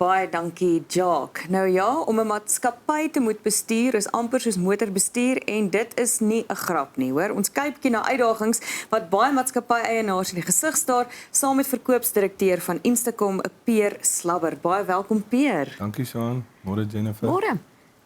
Baie dankie, Jacques. Nou ja, om 'n maatskappy te moet bestuur is amper soos motorbestuur en dit is nie 'n grap nie, hoor. Ons kykie na uitdagings wat baie maatskappy-eienaars in die gesig staar, saam met verkoopsdirekteur van Instacom, Peer Slabber. Baie welkom, Peer. Dankie, Sjoan. Môre, Jennifer. Môre.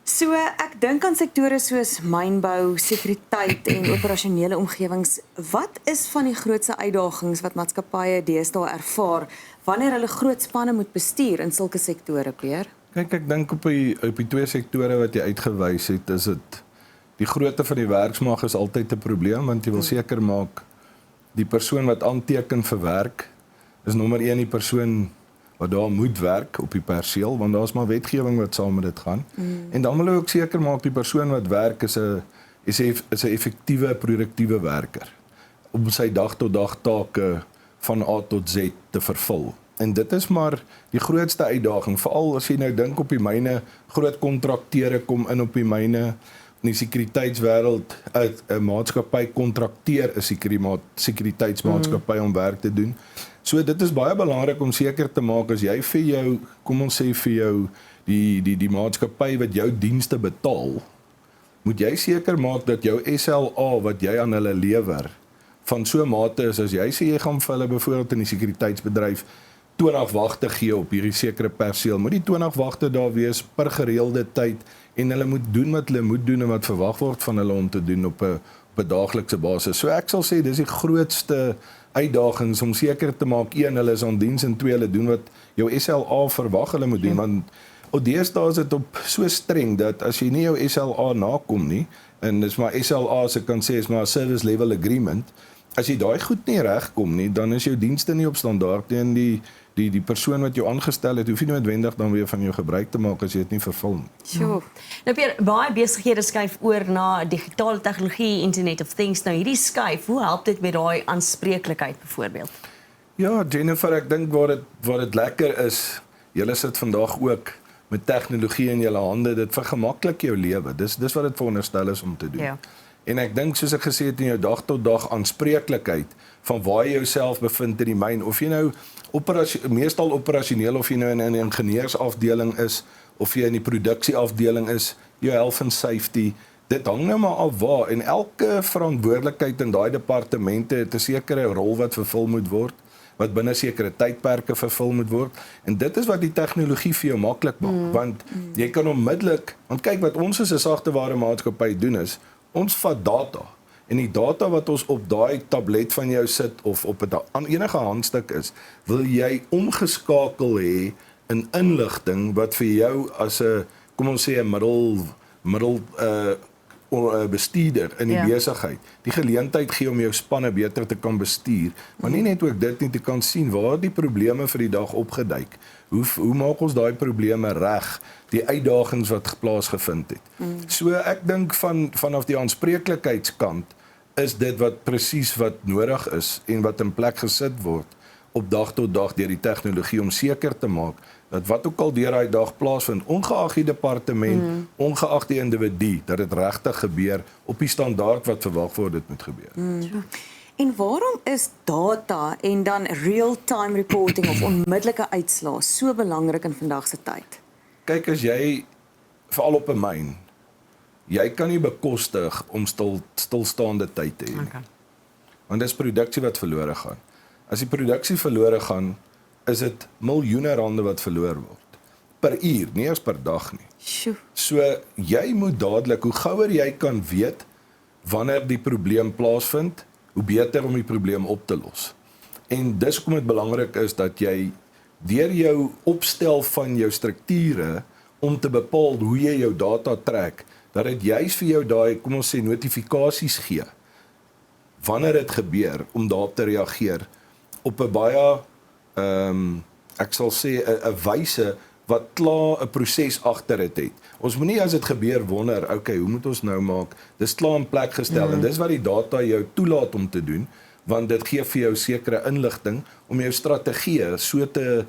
So, ek dink aan sektore soos mynbou, sekuriteit en operasionele omgewings. Wat is van die grootste uitdagings wat maatskappye deesdae ervaar wanneer hulle groot spanne moet bestuur in sulke sektore, Peer? Kyk, ek dink op die twee sektore wat jy uitgewys het, is dit die grootte van die werksmag is altyd 'n probleem, want jy wil seker maak die persoon wat aanteken vir werk is nommer 1 die persoon wat daar moet werk op die perseel, want daar's maar wetgewing wat saam met dit gaan. En dan wil jy ook seker maak die persoon wat werk is 'n effektiewe, produktiewe werker om sy dag tot dag take van A tot Z te vervul. En dit is maar die grootste uitdaging, veral as jy nou dink op die myne, groot kontrakteure kom in op die myne, in die sekuriteitswêreld, 'n maatskappy kontrakteer 'n sekuriteitsmaatskappy om werk te doen. So dit is baie belangrik om seker te maak as jy vir jou, kom ons sê vir jou, die maatskappy wat jou dienste betaal, moet jy seker maak dat jou SLA wat jy aan hulle lewer, van so mate is, as jy sê jy gaan vir hulle byvoorbeeld in die sekuriteitsbedryf 20 wagte gee op hierdie sekere perseel, moet die 20 wagte daar wees per gereelde tyd en hulle moet doen wat hulle moet doen en wat verwag word van hulle om te doen op 'n daaglikse basis. So ek sal sê dis die grootste uitdagings om seker te maak, 1, hulle is aan diens en 2, hulle doen wat jou SLA verwag hulle moet doen, want deesdae is dit op so streng dat as jy nie jou SLA nakom nie, en dis maar SLA as ek kan sê is maar 'n service level agreement, as jy daai goed nie regkom nie, dan is jou dienste nie op standaard nie en die persoon wat jou aangestel het, hoef nie noodwendig dan weer van jou gebruik te maak as jy dit nie vervul nie. Sure. Nou Peer, baie besighede skuif oor na digitale tegnologie, Internet of Things. Nou hierdie skuif, hoe help dit met daai aanspreeklikheid byvoorbeeld? Ja, Jennifer, ek dink waar dit lekker is, julle sit vandag ook met tegnologie in julle hande, dit vergemaklik jou lewe. Dis wat dit veronderstel is om te doen. Ja. En ek dink soos ek gesê het in jou dag tot dag aanspreeklikheid van waar jy jouself bevind in die myn, of jy nou meestal operasioneel, of jy nou in 'n ingenieursafdeling is, of jy in die produksieafdeling is, jou health and safety, dit hang nou maar af waar, en elke verantwoordelikheid in daai departemente het 'n sekere rol wat vervul moet word, wat binne sekere tydperke vervul moet word, en dit is wat die tegnologie vir jou maklik maak, want jy kan onmiddellik, want kyk wat ons as 'n sagteware maatskappy doen is, ons vat data, en die data wat ons op daai tablet van jou sit, of op enige handstuk is, wil jy omgeskakel hê in inligting wat vir jou as 'n, kom ons sê 'n middel bestuurder in die besigheid, die geleentheid gee om jou spanne beter te kan bestuur, maar nie net ook dit nie, te kan sien waar die probleme vir die dag opgeduik, hoe maak ons daai probleme reg, die uitdagings wat plaasgevind het. So ek dink vanaf die aanspreeklikheidskant is dit wat presies wat nodig is en wat in plek gesit word op dag tot dag deur die tegnologie om seker te maak dat wat ook al deur daai dag plaasvind, ongeag die departement, ongeag die individu, dat dit regtig gebeur op die standaard wat verwag word dit moet gebeur. En waarom is data en dan real-time reporting of onmiddellike uitslae so belangrik in vandag se tyd? Kyk, as jy, veral op 'n myn, jy kan nie bekostig om stilstaande tyd te hê nie. Want dis produksie wat verlore gaan. As die produksie verlore gaan, is dit miljoene rande wat verloor word. Per uur, nie eens per dag nie. Sjoe. So, jy moet dadelik, hoe gouer jy kan weet, wanneer die probleem plaasvind, hoe beter om die probleem op te los. En dis hoekom dit belangrik is dat jy, deur jou opstel van jou strukture, om te bepaal hoe jy jou data trek, dat dit juist vir jou daai, kom ons sê, notifikasies gee, wanneer dit gebeur, om daarop te reageer, op 'n baie, ek sal sê, 'n wyse, wat klaar 'n proses agter dit het. Ons moenie as dit gebeur wonder, okay, hoe moet ons nou maak? Dis klaar in plek gestel, en dis wat die data jou toelaat om te doen, want dit gee vir jou sekere inligting, om jou strategieë so te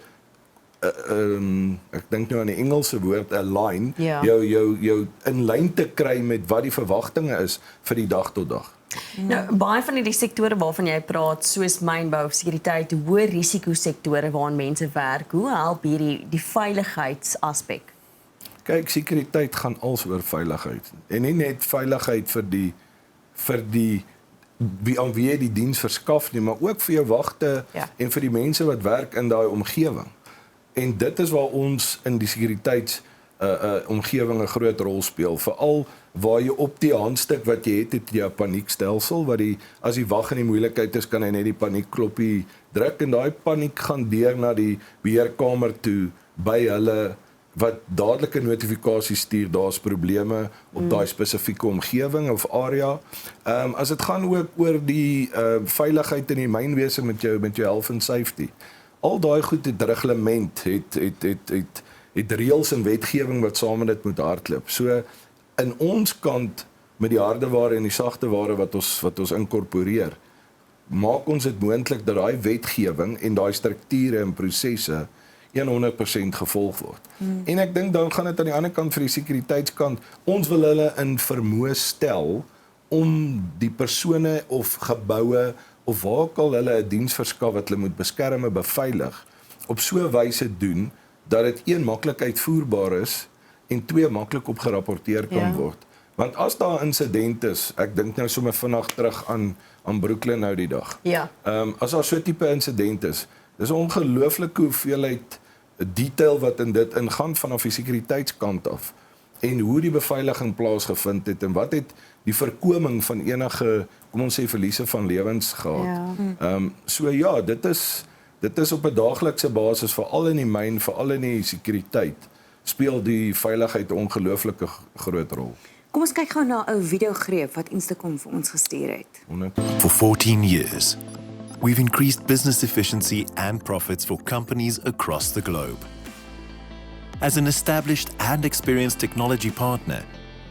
ek dink nou aan die Engelse woord align, Ja. jou in lyn te kry met wat die verwagtinge is vir die dag tot dag. Nou, baie van hierdie sektore waarvan jy praat, soos mynbou, sekuriteit, hoë risiko sektore waarin mense werk, hoe help hierdie die veiligheidsaspek? Kyk, sekuriteit gaan als oor veiligheid. En nie net veiligheid vir die wie aan wie jy die diens verskaf nie, maar ook vir jou wagte en vir die mense wat werk in daai omgewing. En dit is waar ons in die sekuriteits omgewing 'n groot rol speel, veral waar jy op die handstuk wat jy het jy 'n paniekstelsel wat as die wag in die moeilikheid is, kan hy net die paniekkloppie druk en daai paniek gaan deur na die beheerkamer toe by hulle wat dadelike notifikasies stuur, daar's probleme op daai spesifieke omgewing of area. As dit gaan ook oor die veiligheid in die mynwese met jou health and safety. Al daai goed het reglement, het reëls en wetgewing wat saam met dit moet hardloop. So in ons kant met die harde ware en die sagte ware wat ons inkorporeer, maak ons dit moontlik dat daai wetgewing en daai strukture en prosesse 100% gevolg word. En ek dink dan gaan dit aan die ander kant vir die sekuriteitskant, ons wil hulle in vermoë stel om die persone of geboue of waar ook al hulle 'n diens verskaf wat hulle moet beskerm en beveilig, op so 'n wyse doen dat dit 1 maklik uitvoerbaar is en 2 maklik op gerapporteer kan word. Want as daar 'n insident is, ek dink nou sommer vinnig terug aan Brooklyn nou die dag. Ja. As daar so 'n tipe insident is, dis 'n ongelooflike hoeveelheid detail wat in dit ingaan vanaf die sekuriteitskant af en hoe die beveiliging plaasgevind het en wat het die voorkoming van enige, kom ons sê, verliese van lewens gehad. So ja, dit is op 'n daaglikse basis, veral in die myn, veral in die sekuriteit, speel die veiligheid 'n ongelooflike groot rol. Kom ons kyk gou na 'n videogreep wat Instacom vir ons gestuur het. For 14 years, we've increased business efficiency and profits for companies across the globe. As an established and experienced technology partner,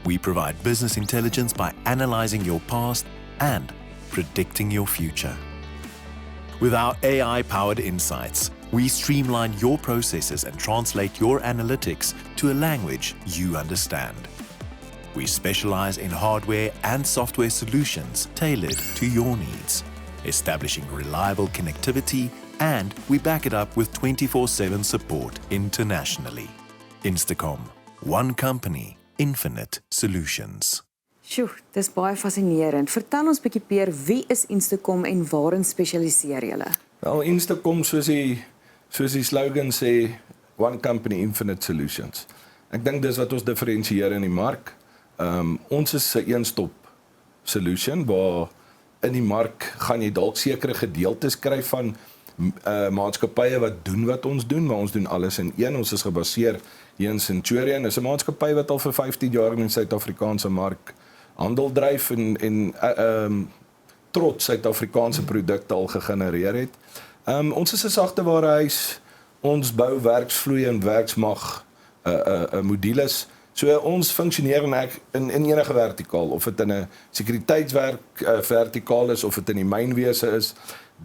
we provide business intelligence by analyzing your past and predicting your future. With our AI-powered insights, we streamline your processes and translate your analytics to a language you understand. We specialize in hardware and software solutions tailored to your needs, establishing reliable connectivity, and we back it up with 24/7 support internationally. Instacom, one company, infinite solutions. Sjoe, dis baie fascinerend. Vertel ons bietjie Peer, wie is Instacom en waarin spesialiseer julle? Wel, Instacom, soos die slogan sê, one company, infinite solutions. Ek dink dis wat ons diferensieer in die mark. Ons is 'n een-stop solution waar in die mark gaan jy dalk sekere gedeeltes kry van maatskappye wat doen wat ons doen, maar ons doen alles in een. Ons is gebaseer hier in Centurion. Is 'n maatskappy wat al vir 15 jaar in die Suid-Afrikaanse mark handel dryf en trots Suid-Afrikaanse produkte al gegenereer het. Ons is 'n sagtewarehuis. Ons bou werksvloei en werksmag modules. So ons funksioneer in enige vertikaal, of dit in 'n sekuriteitswerk vertikaal is of dit in die mynwese is.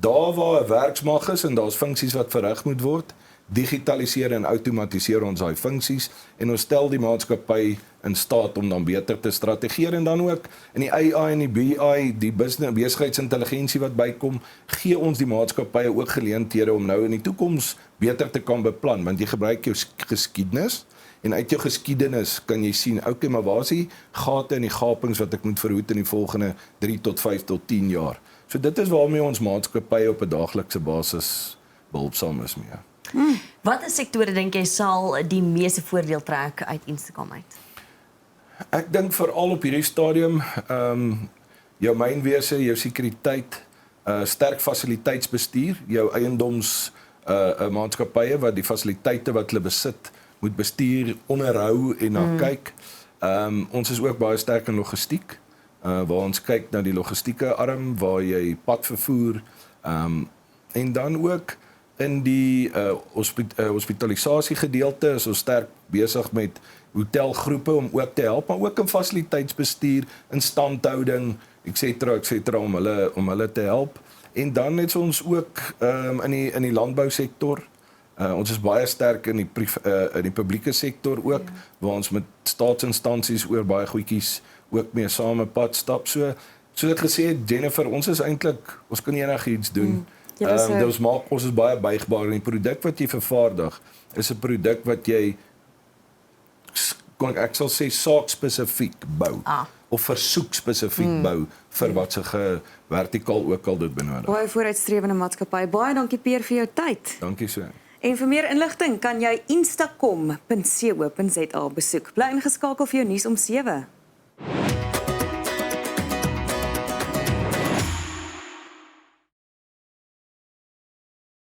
Daar waar 'n werksmag is en daar's funksies wat verrig moet word, digitaliseer en outomatiseer ons daai funksies en ons stel die maatskappy in staat om dan beter te strategeer en dan ook in die AI en die BI, die besigheidsintelligensie wat bykom, gee ons die maatskappye ook geleenthede om nou in die toekoms beter te kan beplan, want jy gebruik jou geskiedenis en uit jou geskiedenis kan jy sien, okay, maar waar is die gate en die gapings wat ek moet verhoed in die volgende 3 tot 5 tot 10 jaar. So dit is waarmee ons maatskappye op 'n daaglikse basis behulpsaam is mee. Watter sektore dink jy sal die meeste voordeel trek uit Instacom uit? Ek dink veral op hierdie stadium, jou mynwese, jou sekuriteit, sterk fasiliteitsbestuur, jou eiendoms maatskappye wat die fasiliteite wat hulle besit moet bestuur, onderhou en na kyk. Ons is ook baie sterk in logistiek, waar ons kyk na die logistieke arm, waar jy pad vervoer, en dan ook in die hospitalisasie gedeelte is ons sterk besig met hotelgroepe om ook te help, maar ook in fasiliteitsbestuur, instandhouding, etc. om hulle te help. En dan het ons ook in die landbousektor, Ons is baie sterk in die publieke sektor ook, waar ons met staatsinstansies oor baie goedjies ook mee saam 'n pad stap. Soos ek gesê het, Jennifer, ons is eintlik, ons kan enigiets doen. Ons is baie buigbaar en die produk wat jy vervaardig is 'n produk wat jy ek sal sê saak spesifiek bou of versoek spesifiek bou vir wat se vertikaal ook al dit benodig. Baie vooruitstrewende maatskappy. Baie dankie Peer vir jou tyd. Dankie so. En vir meer inligting kan jy instacom.co.za besoek. Bly ingeskakel vir jou nuus om 7.